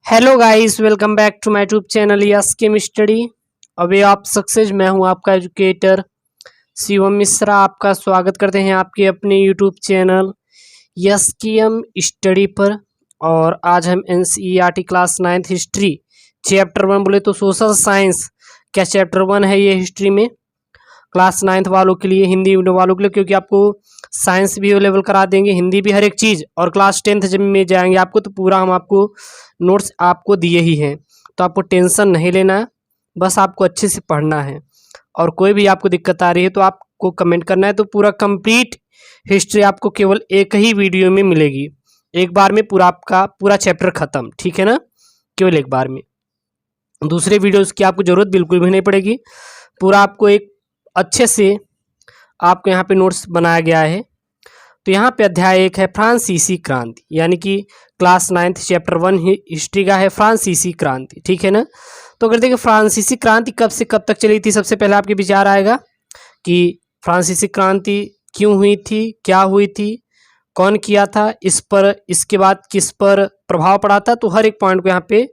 Hello guys, welcome back to my YouTube channel yes chem study. अभी आप success, मैं हूं आपका एजुकेटर शिवम मिश्रा। आपका स्वागत करते हैं आपके अपने YouTube channel yes chem study पर। और आज हम NCERT class 9th history chapter 1, बोले तो सोशल साइंस क्या चैप्टर 1 है ये हिस्ट्री में, क्लास 9th वालों के लिए, हिंदी वालों के लिए, क्योंकि आपको साइंस भी अवेलेबल करा देंगे, हिंदी भी, हर एक चीज़। और क्लास 10th जब में जाएंगे आपको तो पूरा हम आपको नोट्स आपको दिए ही हैं, तो आपको टेंशन नहीं लेना है, बस आपको अच्छे से पढ़ना है। और कोई भी आपको दिक्कत आ रही है तो आपको कमेंट करना है, तो पूरा कंप्लीट हिस्ट्री आपको केवल एक ही वीडियो में मिलेगी, एक बार में पूरा आपका पूरा चैप्टर ख़त्म, ठीक है ना, केवल एक बार में। दूसरे वीडियोज़ की आपको ज़रूरत बिल्कुल भी नहीं पड़ेगी, पूरा आपको एक अच्छे से आपको यहाँ पे नोट्स बनाया गया है। तो यहाँ पे अध्याय 1 है फ्रांसीसी क्रांति, यानी कि क्लास 9th चैप्टर 1 हिस्ट्री का है फ्रांसीसी क्रांति, ठीक है ना। तो अगर देखिए फ्रांसीसी क्रांति कब से कब तक चली थी, सबसे पहले आपके विचार आएगा कि फ्रांसीसी क्रांति क्यों हुई थी, क्या हुई थी, कौन किया था, इस पर, इसके बाद किस पर प्रभाव पड़ा था, तो हर एक पॉइंट को यहाँ पे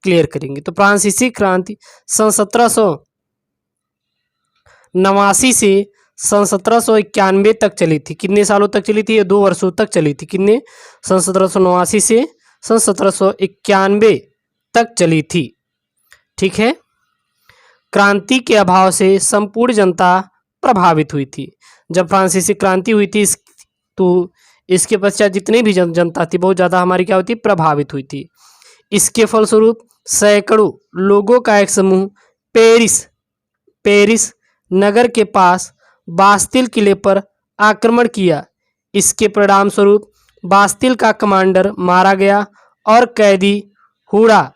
क्लियर करेंगे। तो फ्रांसीसी क्रांति सन 1789 से सन 1791 तक चली थी। कितने सालों तक चली थी? ये 2 वर्षों तक चली थी। कितने? सन 1789 से सन 1791 तक चली थी, ठीक है। क्रांति के अभाव से संपूर्ण जनता प्रभावित हुई थी। जब फ्रांसीसी क्रांति हुई थी तो इसके पश्चात जितनी भी जनता थी बहुत ज़्यादा हमारी क्या हुई थी? प्रभावित हुई थी। इसके फलस्वरूप सैकड़ों लोगों का एक समूह पेरिस नगर के पास बास्तिल किले पर आक्रमण किया। इसके परिणाम स्वरूप बास्तिल का कमांडर मारा गया और कैदी हुड़ा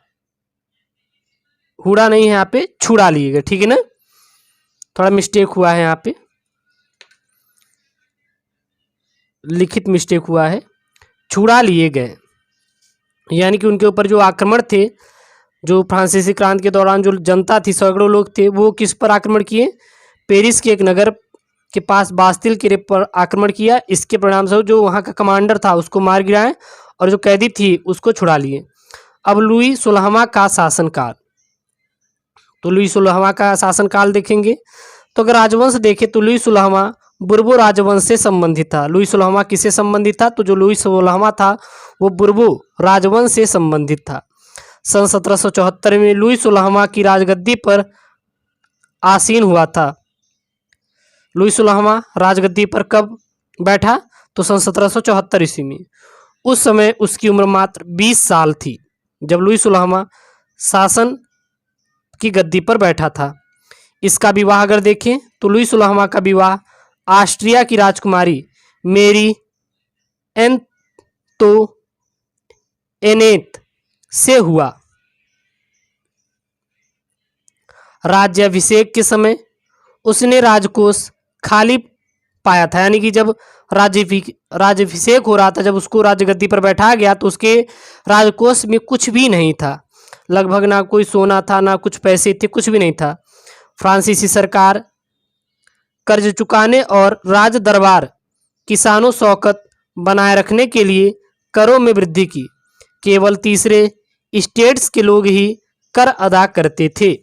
नहीं है, यहाँ पे छुड़ा लिए गए, ठीक है ना, थोड़ा मिस्टेक हुआ है, यहाँ पे लिखित मिस्टेक हुआ है, छुड़ा लिए गए। यानी कि उनके ऊपर जो आक्रमण थे, जो फ्रांसीसी क्रांति के दौरान जो जनता थी, सैकड़ों लोग थे, वो किस पर आक्रमण किए? पेरिस के एक नगर के पास बास्तिल किले पर आक्रमण किया। इसके परिणाम स्वरूप जो वहाँ का कमांडर था उसको मार गिराए और जो कैदी थी उसको छुड़ा लिए। अब लुई 16वां का शासनकाल, तो लुई 16वां का शासनकाल देखेंगे तो अगर राजवंश देखें तो लुई 16वां बुर्बो राजवंश से संबंधित था। लुई 16वां किससे संबंधित था? तो जो लुई 16वां था वो बुर्बो राजवंश से संबंधित था। सन 1774 में लुई 16वां की राजगद्दी पर आसीन हुआ था। लुई 16वां राजगद्दी पर कब बैठा? तो सन 1774 ईस्वी में। उस समय उसकी उम्र मात्र 20 साल थी जब लुई 16वां शासन की गद्दी पर बैठा था। इसका विवाह अगर देखें तो लुई 16वां का विवाह ऑस्ट्रिया की राजकुमारी मेरी एंतोइनेट से हुआ। राज्याभिषेक के समय उसने राजकोष खाली पाया था, यानी कि जब राज्याभिषेक हो रहा था, जब उसको राजगद्दी पर बैठाया गया तो उसके राजकोष में कुछ भी नहीं था, लगभग ना कोई सोना था, ना कुछ पैसे थे, कुछ भी नहीं था। फ्रांसीसी सरकार कर्ज चुकाने और राज दरबार किसानों शौकत बनाए रखने के लिए करों में वृद्धि की। केवल तीसरे स्टेट्स के लोग ही कर अदा करते थे।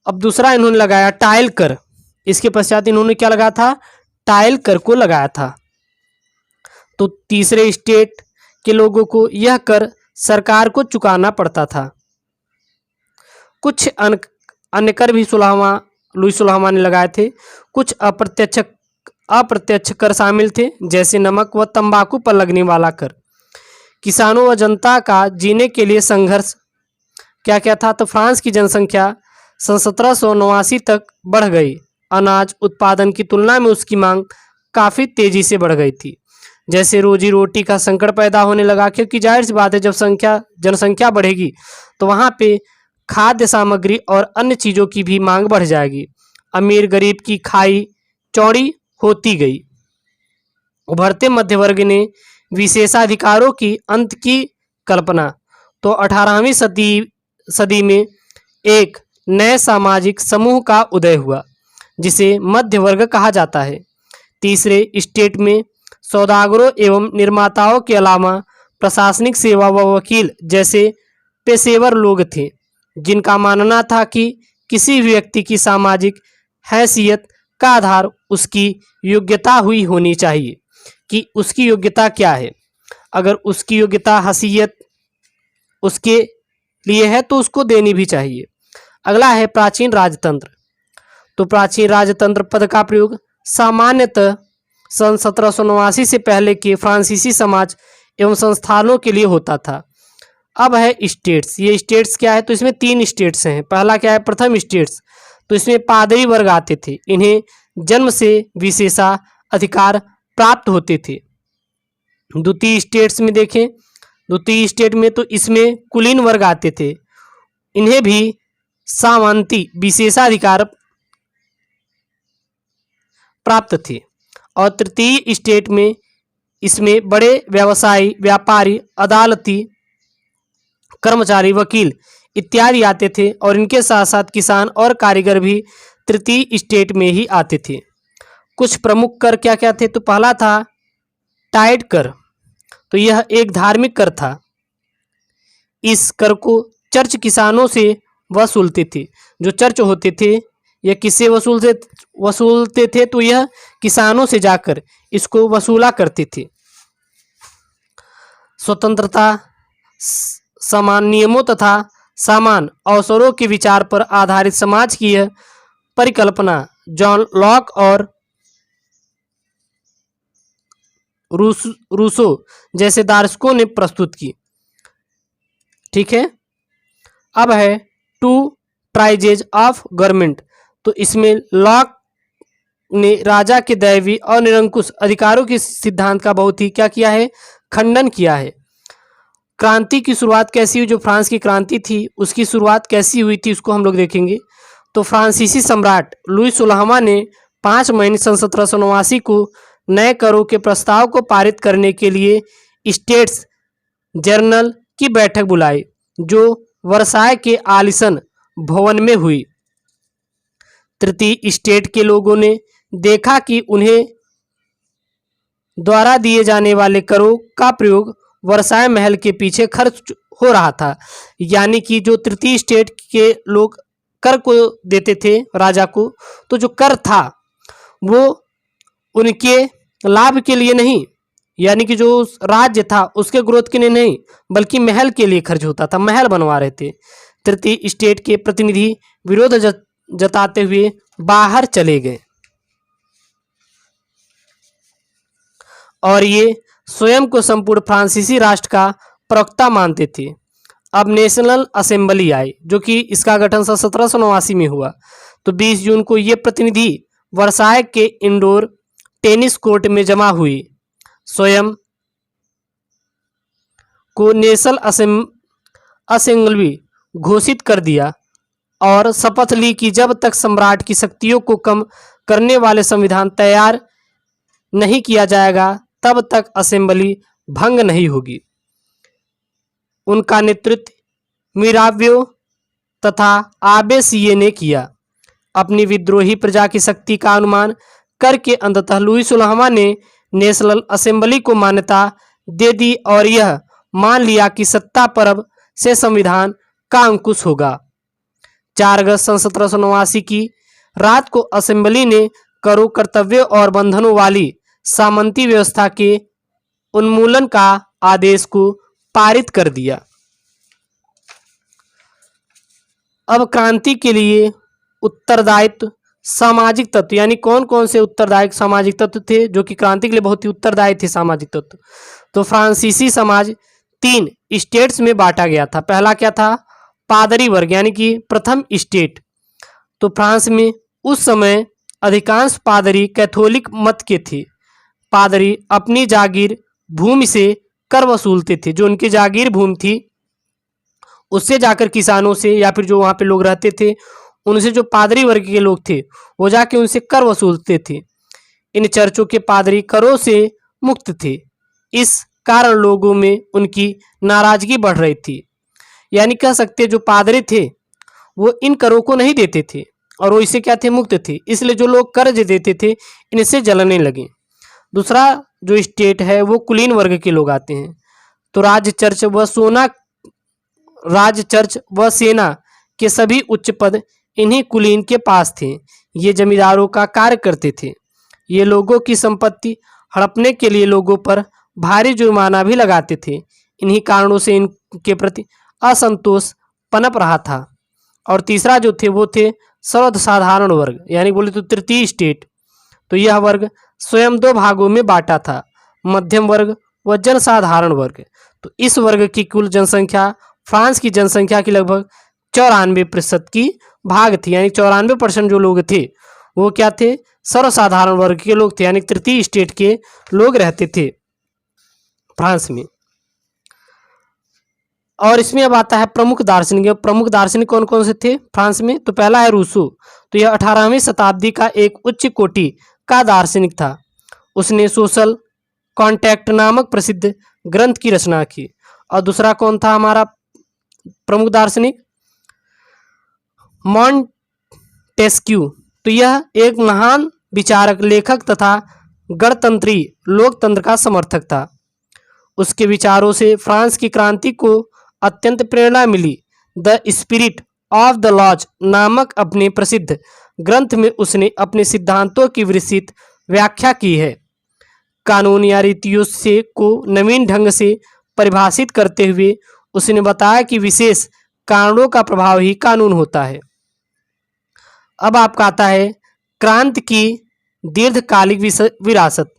अब दूसरा इन्होंने लगाया टाइल कर। इसके पश्चात इन्होंने क्या लगाया था? टाइल कर को लगाया था। तो तीसरे स्टेट के लोगों को यह कर सरकार को चुकाना पड़ता था। कुछ अन्य कर भी लुई 16वां ने लगाए थे। कुछ अप्रत्यक्ष कर शामिल थे, जैसे नमक व तंबाकू पर लगने वाला कर। किसानों व जनता का जीने के लिए संघर्ष क्या क्या था? तो फ्रांस की जनसंख्या सन 1789 तक बढ़ गई। अनाज उत्पादन की तुलना में उसकी मांग काफ़ी तेज़ी से बढ़ गई थी। जैसे रोजी रोटी का संकट पैदा होने लगा, क्योंकि जाहिर सी बात है जब जनसंख्या बढ़ेगी तो वहाँ पे खाद्य सामग्री और अन्य चीज़ों की भी मांग बढ़ जाएगी। अमीर गरीब की खाई चौड़ी होती गई। उभरते मध्यवर्ग ने विशेषाधिकारों की अंत की कल्पना। तो 18वीं सदी में एक नए सामाजिक समूह का उदय हुआ जिसे मध्य वर्ग कहा जाता है। तीसरे स्टेट में सौदागरों एवं निर्माताओं के अलावा प्रशासनिक सेवा व वकील जैसे पेशेवर लोग थे, जिनका मानना था कि किसी भी व्यक्ति की सामाजिक हैसियत का आधार उसकी योग्यता हुई होनी चाहिए कि उसकी योग्यता क्या है। अगर उसकी योग्यता हैसियत उसके लिए है तो उसको देनी भी चाहिए। अगला है प्राचीन राजतंत्र। तो प्राचीन राजतंत्र पद का प्रयोग सामान्यतः सन 1789 से पहले के फ्रांसीसी समाज एवं संस्थानों के लिए होता था। अब है स्टेट्स। ये स्टेट्स क्या है, तो इसमें 3 स्टेट्स हैं। पहला क्या है, प्रथम स्टेट्स, तो इसमें पादरी वर्ग आते थे, इन्हें जन्म से विशेषाधिकार प्राप्त होते थे। द्वितीय स्टेट्स में देखें, द्वितीय स्टेट में तो इसमें कुलीन वर्ग आते थे, इन्हें भी सामंती विशेषाधिकार प्राप्त थे। और तृतीय स्टेट में इसमें बड़े व्यवसायी, व्यापारी, अदालती कर्मचारी, वकील इत्यादि आते थे और इनके साथ साथ किसान और कारीगर भी तृतीय स्टेट में ही आते थे। कुछ प्रमुख कर क्या क्या थे, तो पहला था टाइड कर, तो यह एक धार्मिक कर था। इस कर को चर्च किसानों से वसूलते थे। जो चर्च होते थे यह किससे वसूलते थे, तो यह किसानों से जाकर इसको वसूला करते थे। स्वतंत्रता, समान नियमों तथा समान अवसरों के विचार पर आधारित समाज की यह परिकल्पना जॉन लॉक और रूसो जैसे दार्शनिकों ने प्रस्तुत की। ठीक है। अब है टू ट्राइजेज ऑफ गवर्नमेंट, तो इसमें लॉक ने राजा के दैवी और निरंकुश अधिकारों के सिद्धांत का बहुत ही क्या किया है, खंडन किया है। क्रांति की शुरुआत कैसी हुई, जो फ्रांस की क्रांति थी उसकी शुरुआत कैसी हुई थी उसको हम लोग देखेंगे। तो फ्रांसीसी सम्राट लुई 16वां ने 5 मई सन 1789 को नए करों के प्रस्ताव को पारित करने के लिए स्टेट्स जर्नल की बैठक बुलाई, जो वर्साय के आलिशान भवन में हुई। तृतीय स्टेट के लोगों ने देखा कि उन्हें द्वारा दिए जाने वाले करों का प्रयोग वर्साय महल के पीछे खर्च हो रहा था। यानी कि जो तृतीय स्टेट के लोग कर को देते थे राजा को, तो जो कर था वो उनके लाभ के लिए नहीं, यानी कि जो राज्य था उसके ग्रोथ के लिए नहीं, बल्कि महल के लिए खर्च होता था, महल बनवा रहे थे। तृतीय स्टेट के प्रतिनिधि विरोध जताते हुए बाहर चले गए और ये स्वयं को संपूर्ण फ्रांसीसी राष्ट्र का प्रवक्ता मानते थे। अब नेशनल असेंबली आई, जो कि इसका गठन 1789 में हुआ। तो 20 जून को ये प्रतिनिधि वर्साय के इंडोर टेनिस कोर्ट में जमा हुई, स्वयं को नेशनल असेंबली घोषित कर दिया और शपथ ली कि जब तक सम्राट की शक्तियों को कम करने वाले संविधान तैयार नहीं किया जाएगा तब तक असेंबली भंग नहीं होगी। उनका नेतृत्व मिराव्यो तथा आबेसिये ने किया। अपनी विद्रोही प्रजा की शक्ति का अनुमान करके अंततः लुई 16वां ने नेशनल असेंबली को मान्यता दे दी और यह मान लिया कि सत्ता पर्व से संविधान का अंकुश होगा। 4 अगस्त सन 1789 की रात को असेंबली ने करों, कर्तव्यों और बंधनों वाली सामंती व्यवस्था के उन्मूलन का आदेश को पारित कर दिया। अब क्रांति के लिए उत्तरदायित्व सामाजिक तत्व, यानी कौन कौन से उत्तरदायी सामाजिक तत्व थे जो कि क्रांति के लिए बहुत ही उत्तरदायी थे सामाजिक तत्व। तो फ्रांसीसी समाज 3 स्टेट्स में बांटा गया था। पहला क्या था, पादरी वर्ग, यानी कि प्रथम स्टेट। तो फ्रांस में उस समय अधिकांश पादरी कैथोलिक मत के थे। पादरी अपनी जागीर भूमि से कर वसूलते थे, जो उनकी जागीर भूमि थी उससे जाकर किसानों से या फिर जो वहाँ पे लोग रहते थे उनसे, जो पादरी वर्ग के लोग थे वो जाके उनसे कर वसूलते थे। इन चर्चों के पादरी करों से मुक्त थे, इस कारण लोगों में उनकी नाराजगी बढ़ रही थी। यानी कह सकते जो पादरी थे वो इन करों को नहीं देते थे और वो इससे क्या थे, मुक्त थे, इसलिए जो लोग कर्ज देते थे इनसे जलने लगे। दूसरा जो स्टेट है वो कुलीन वर्ग के लोग आते हैं। तो राज्य चर्च व सेना के सभी उच्च पद इन्हीं कुलीन के पास थे। ये जमींदारों का कार्य करते थे। ये लोगों की संपत्ति हड़पने के लिए लोगों पर भारी जुर्माना भी लगाते थे। इन्हीं कारणों से इनके प्रति असंतोष पनप रहा था। और तीसरा जो थे वो थे सर्वसाधारण वर्ग, यानी बोले तो तृतीय स्टेट। तो यह वर्ग स्वयं दो भागों में बांटा था, मध्यम वर्ग व जनसाधारण वर्ग। तो इस वर्ग की कुल जनसंख्या फ्रांस की जनसंख्या की लगभग 94% की भाग थी, यानी 94% जो लोग थे वो क्या थे, सर्वसाधारण वर्ग के लोग थे, यानी तृतीय स्टेट के लोग रहते थे फ्रांस में। और इसमें अब आता है प्रमुख दार्शनिक। प्रमुख दार्शनिक कौन कौन से थे फ्रांस में? तो पहला है रूसो। तो यह 18वीं शताब्दी का एक उच्च कोटि का दार्शनिक था। उसने सोशल कॉन्टैक्ट नामक प्रसिद्ध ग्रंथ की रचना की। और दूसरा कौन था हमारा प्रमुख दार्शनिक? मॉन्टेस्क्यू। तो यह एक महान विचारक, लेखक तथा गणतंत्री लोकतंत्र का समर्थक था। उसके विचारों से फ्रांस की क्रांति को अत्यंत प्रेरणा मिली। The Spirit of the Laws नामक अपने प्रसिद्ध ग्रंथ में उसने अपने सिद्धांतों की विस्तृत व्याख्या की है। कानून या रीतियों से को नवीन ढंग से परिभाषित करते हुए उसने बताया कि विशेष कारणों का प्रभाव ही कानून होता है। अब आपका आता है क्रांति की दीर्घकालिक विरासत।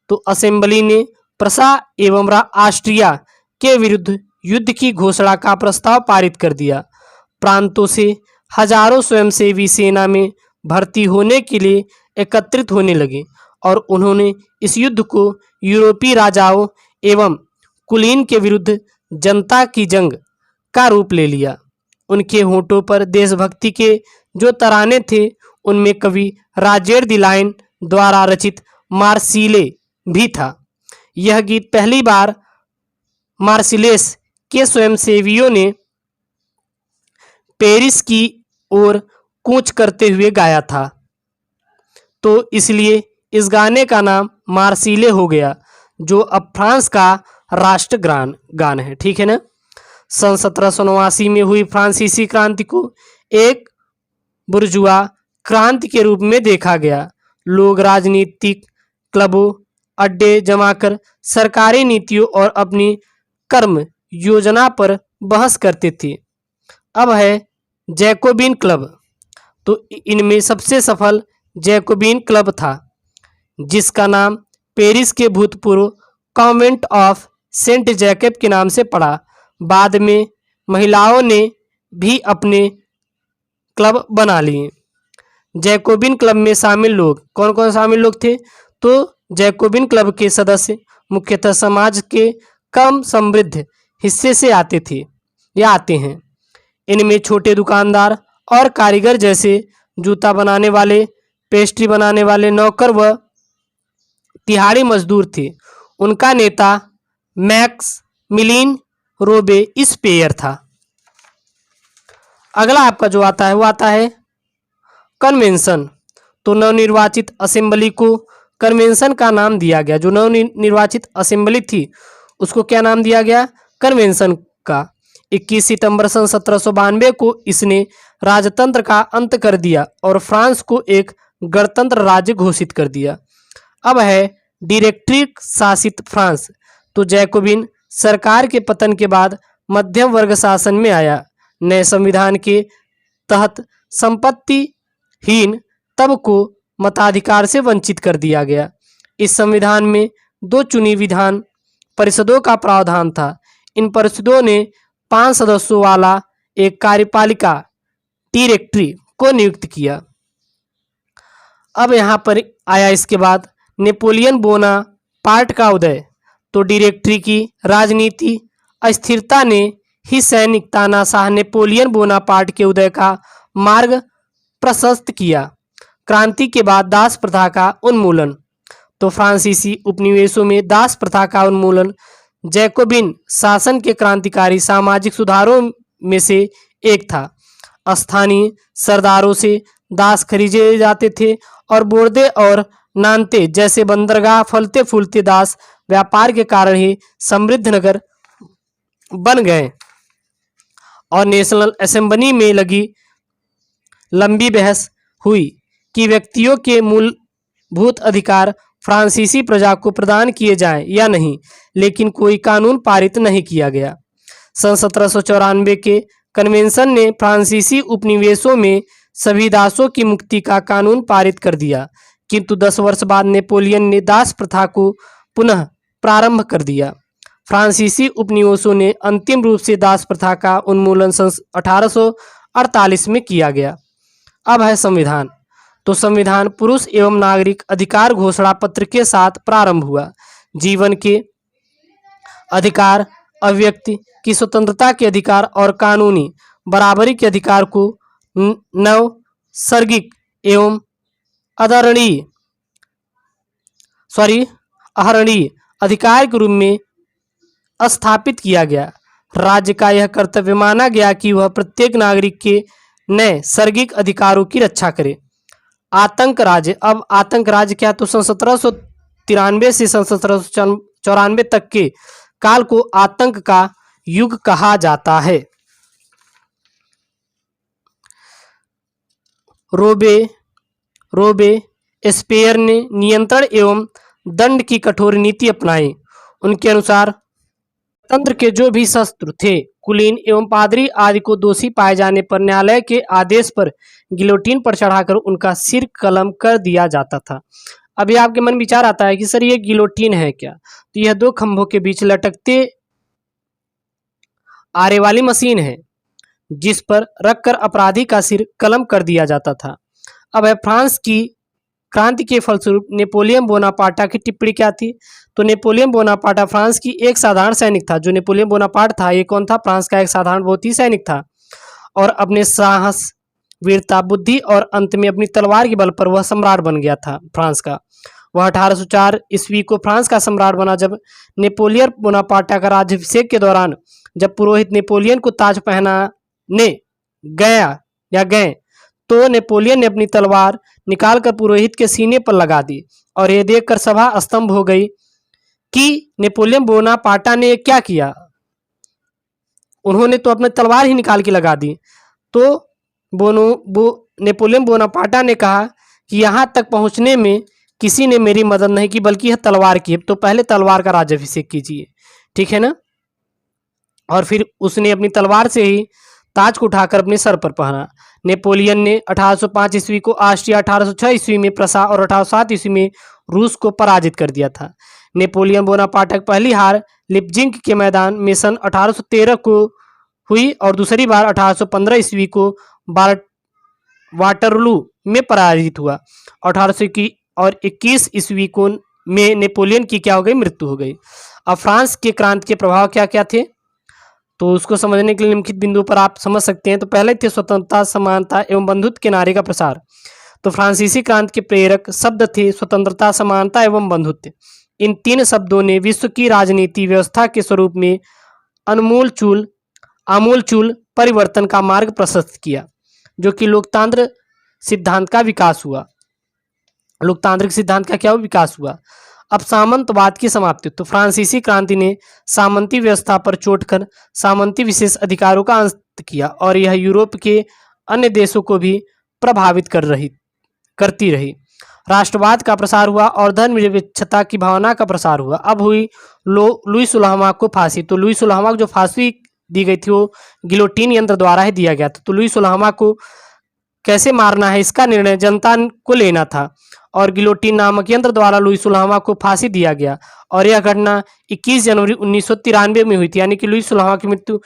तो असेंबली ने प्रसा एवं ऑस्ट्रिया के विरुद्ध युद्ध की घोषणा का प्रस्ताव पारित कर दिया। प्रांतों से हजारों स्वयंसेवी सेना में भर्ती होने के लिए एकत्रित होने लगे और उन्होंने इस युद्ध को यूरोपीय राजाओं एवं कुलीन के विरुद्ध जनता की जंग का रूप ले लिया। उनके होठों पर देशभक्ति के जो तराने थे उनमें कवि राजेर दी लाइन द्वारा रचित मार्सिले भी था। यह गीत पहली बार मार्सिलेस के स्वयंसेवियों ने पेरिस की ओर कूच करते हुए गाया था, तो इसलिए इस गाने का नाम मार्सिले हो गया, जो अब फ्रांस का राष्ट्र गान है। ठीक है ना। सन 1789 में हुई फ्रांसीसी क्रांति को एक बुर्जुआ क्रांति के रूप में देखा गया। लोग राजनीतिक क्लबों, अड्डे जमाकर सरकारी नीतियों और अपनी कर्म योजना पर बहस करते थे। अब है जैकोबिन क्लब। तो इनमें सबसे सफल जैकोबिन क्लब था, जिसका नाम पेरिस के भूतपूर्व कॉन्वेंट ऑफ सेंट जैकब के नाम से पड़ा। बाद में महिलाओं ने भी अपने क्लब बना लिए। जैकोबिन क्लब में शामिल लोग कौन कौन शामिल लोग थे? तो जैकोबिन क्लब के सदस्य मुख्यतः समाज के कम समृद्ध हिस्से से आते थे या आते हैं। इनमें छोटे दुकानदार और कारीगर जैसे जूता बनाने वाले, पेस्ट्री बनाने वाले, नौकर व तिहाड़ी मजदूर थे। उनका नेता मैक्स मिलीन रोबे स्पेयर था। अगला आपका जो आता है वो आता है कन्वेंशन। तो नवनिर्वाचित असेंबली को कन्वेंशन का नाम दिया गया। जो नवनिर्वाचित असेंबली थी उसको क्या नाम दिया गया? कन्वेंशन का। 21 सितंबर सन 1792 को इसने राजतंत्र का अंत कर दिया और फ्रांस को एक गणतंत्र राज्य घोषित कर दिया। अब है डायरेक्ट्रिक शासित फ्रांस। तो जैकोबिन सरकार के पतन के बाद मध्यम वर्ग शासन में आया। नए संविधान के तहत संपत्तिहीन तबके को मताधिकार से वंचित कर दिया गया। इस संविधान में 2 चुनी विधान परिषदों का प्रावधान था। इन परिषदों ने 5 सदस्यों वाला एक कार्यपालिका डायरेक्टरी को नियुक्त किया। अब यहाँ पर आया इसके बाद नेपोलियन बोनापार्ट का उदय। तो डायरेक्टरी की राजनीति अस्थिरता ने ही सैनिक तानाशाह नेपोलियन बोनापार्ट के उदय का मार्ग प्रशस्त किया। क्रांति के बाद दास प्रथा का उन्मूलन। तो फ्रांसीसी उपनिवेशों में दास प्रथा का उन्मूलन जैकोबिन शासन के क्रांतिकारी सामाजिक सुधारों में से एक था। स्थानीय सरदारों से दास खरीदे जाते थे और बोर्दे और नानते जैसे बंदरगाह फलते फूलते दास व्यापार के कारण ही समृद्ध नगर बन गए और नेशनल असेंबली में लगी लंबी बहस हुई कि व्यक्तियों के मूलभूत अधिकार फ्रांसीसी प्रजा को प्रदान किए जाएं या नहीं, लेकिन कोई कानून पारित नहीं किया गया। सन 1794 के कन्वेंशन ने फ्रांसीसी उपनिवेशों में सभी दासों की मुक्ति का कानून पारित कर दिया, किंतु 10 वर्ष बाद नेपोलियन ने दास प्रथा को पुनः प्रारंभ कर दिया। फ्रांसीसी उपनिवेशों ने अंतिम रूप से दास प्रथा का उन्मूलन सन 1848 में किया गया। अब है संविधान। तो संविधान पुरुष एवं नागरिक अधिकार घोषणा पत्र के साथ प्रारंभ हुआ। जीवन के अधिकार, अभिव्यक्ति की स्वतंत्रता के अधिकार और कानूनी बराबरी के अधिकार को नैसर्गिक एवं आहरणीय अधिकार के रूप में स्थापित किया गया। राज्य का यह कर्तव्य माना गया कि वह प्रत्येक नागरिक के नैसर्गिक अधिकारों की रक्षा करे। आतंक राज्य। अब आतंक राज्य क्या? तो सन 1793 से सन 1794 तक के काल को आतंक का युग कहा जाता है। रोबेस्पियर ने नियंत्रण एवं दंड की कठोर नीति अपनाई। उनके अनुसार तंत्र के जो भी शस्त्र थे, कुलीन एवं पादरी आदि को दोषी पाए जाने पर न्यायालय के आदेश पर गिलोटीन पर चढ़ाकर उनका सिर कलम कर दिया जाता था। अभी आपके मन विचार आता है कि सर ये गिलोटीन है क्या? तो यह 2 खंभों के बीच लटकते आरे वाली मशीन है जिस पर रखकर अपराधी का सिर कलम कर दिया जाता था। अब है फ्रांस की क्रांति के फलस्वरूप नेपोलियन बोनापार्टा की टिप्पणी क्या थी? तो नेपोलियन बोनापार्टा फ्रांस की एक साधारण सैनिक था। जो नेपोलियन बोनापार्ट था ये कौन था? फ्रांस का एक साधारण बहुत सैनिक था और अपने साहस, वीरता, बुद्धि और अंत में अपनी तलवार के बल पर वह सम्राट बन गया था फ्रांस का। वह 1804 ईस्वी को फ्रांस का सम्राट बना। जब नेपोलियन बोनापार्टा का राज्याभिषेक के दौरान जब पुरोहित नेपोलियन को ताज पहनाने गए तो नेपोलियन ने अपनी तलवार निकालकर पुरोहित के सीने पर लगा दी और यह देखकर सभा स्तंभ हो गई कि नेपोलियन बोनापार्टा ने क्या किया। उन्होंने तो अपनी तलवार ही निकाल के लगा दी। तो नेपोलियन बोनापार्टा ने कहा कि यहाँ तक पहुँचने में किसी ने मेरी मदद नहीं की, बल्कि यह तलवार की है, तो पहले तलवार का राज्याभिषेक कीजिए, ठीक है ना। और फिर उसने अपनी तलवार से ही ताज को उठाकर अपने सर पर पहना। नेपोलियन ने 1805 ईस्वी को ऑस्ट्रिया, 1806 ईस्वी में प्रसा और 1807 ईस्वी में रूस को पराजित कर दिया था। नेपोलियन बोनापार्टा की पहली हार लिपजिंग के मैदान में सन 1813 को हुई और दूसरी बार 1815 ईस्वी को वाटरलू में पराजित हुआ। 1821 ईस्वी को में नेपोलियन की क्या हो गई? मृत्यु हो गई। अब फ्रांस के क्रांति के प्रभाव क्या क्या थे तो उसको समझने के लिए निम्नलिखित बिंदु पर आप समझ सकते हैं। तो पहले थे स्वतंत्रता, समानता एवं बंधुत्व के नारे का प्रसार। तो फ्रांसीसी क्रांति के प्रेरक शब्द थे स्वतंत्रता, समानता एवं बंधुत्व। इन 3 शब्दों ने विश्व की राजनीति व्यवस्था के स्वरूप में आमूलचूल परिवर्तन का मार्ग प्रशस्त किया, जो कि लोकतांत्रिक सिद्धांत का विकास हुआ। लोकतांत्रिक सिद्धांत का क्या विकास हुआ। अब सामंतवाद की समाप्ति। तो फ्रांसीसी क्रांति ने सामंती व्यवस्था पर चोट कर सामंती विशेष अधिकारों का अंत किया और यह यूरोप के अन्य देशों को भी प्रभावित करती रही। राष्ट्रवाद का प्रसार हुआ और धर्मनिरपेक्षता की भावना का प्रसार हुआ। अब हुई लुई 16वां को फांसी। तो लुई 16वां को जो फांसी दी गई थी वो गिलोटीन यंत्र द्वारा ही दिया गया था। तो लुई 16वां को कैसे मारना है इसका निर्णय जनता को लेना था और गिलोटीन नामक यंत्र द्वारा लुई 16वां को फांसी दिया गया और यह घटना 21 जनवरी 1993 में हुई थी। यानी कि लुई 16वां की मृत्यु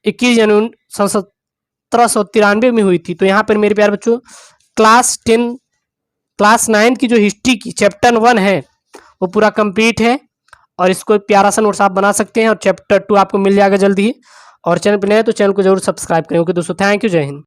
21 जनवरी 1793 में हुई थी। तो यहाँ पर मेरे प्यारे बच्चों क्लास 9 की जो हिस्ट्री की चैप्टर 1 है वो पूरा कंप्लीट है और इसको एक प्यारा सा नोट्स आप बना सकते हैं और चैप्टर 2 आपको मिल जाएगा जल्दी ही। और चैनल पर नए तो चैनल को जरूर सब्सक्राइब करें। ओके दोस्तों, थैंक यू, जय हिंद।